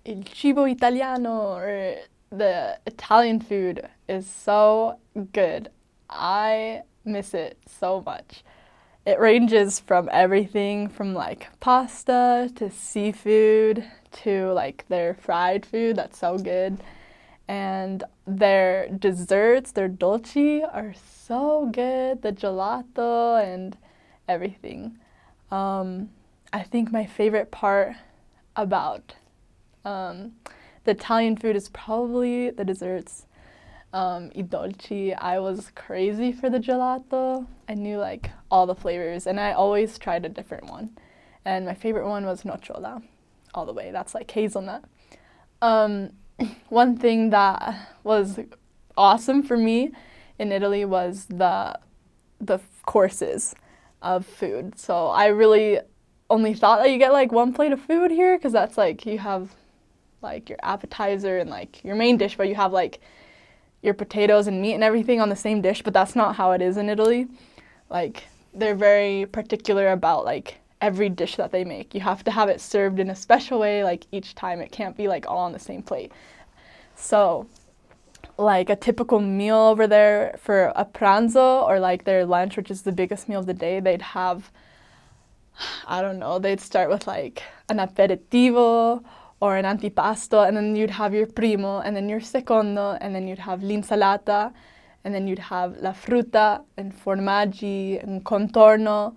il cibo italiano, or the Italian food, is so good. I miss it so much. It ranges from everything from like pasta to seafood to like their fried food that's so good. And their desserts, their dolci, are so good. The gelato and everything. Um, I think my favorite part about um, the Italian food is probably the desserts. I dolci. I was crazy for the gelato. I knew like all the flavors, and I always tried a different one. And my favorite one was nocciola, all the way. That's like hazelnut. Um, One thing that was awesome for me in Italy was the courses of food. So I really only thought that you get like one plate of food here because that's like you have like your appetizer and like your main dish, but you have like your potatoes and meat and everything on the same dish, but that's not how it is in Italy. Like they're very particular about like every dish that they make. You have to have it served in a special way like each time. It can't be like all on the same plate. So like a typical meal over there for a pranzo or like their lunch, which is the biggest meal of the day, they'd have, I don't know, they'd start with like an aperitivo or an antipasto, and then you'd have your primo, and then your secondo, and then you'd have l'insalata, and then you'd have la frutta and formaggi and contorno.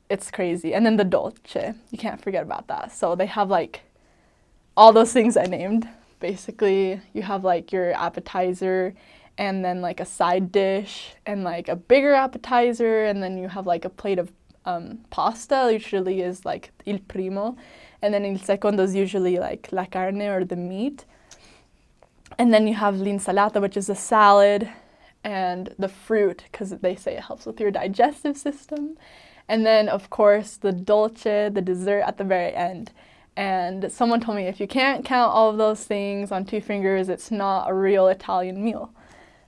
It's crazy. And then the dolce, you can't forget about that. So they have like all those things I named. Basically, you have like your appetizer and then like a side dish and like a bigger appetizer, and then you have like a plate of pasta, usually is like il primo, and then il secondo is usually like la carne or the meat. And then you have l'insalata, which is a salad, and the fruit, because they say it helps with your digestive system. And then, of course, the dolce, the dessert at the very end. And someone told me if you can't count all of those things on two fingers, it's not a real Italian meal.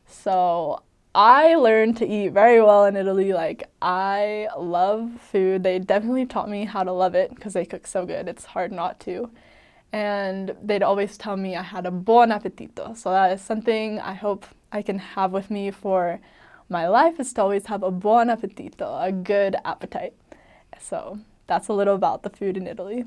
So I learned to eat very well in Italy. Like, I love food. They definitely taught me how to love it because they cook so good. It's hard not to. And they'd always tell me I had a buon appetito. So that is something I hope I can have with me for my life, is to always have a buon appetito, a good appetite. So that's a little about the food in Italy.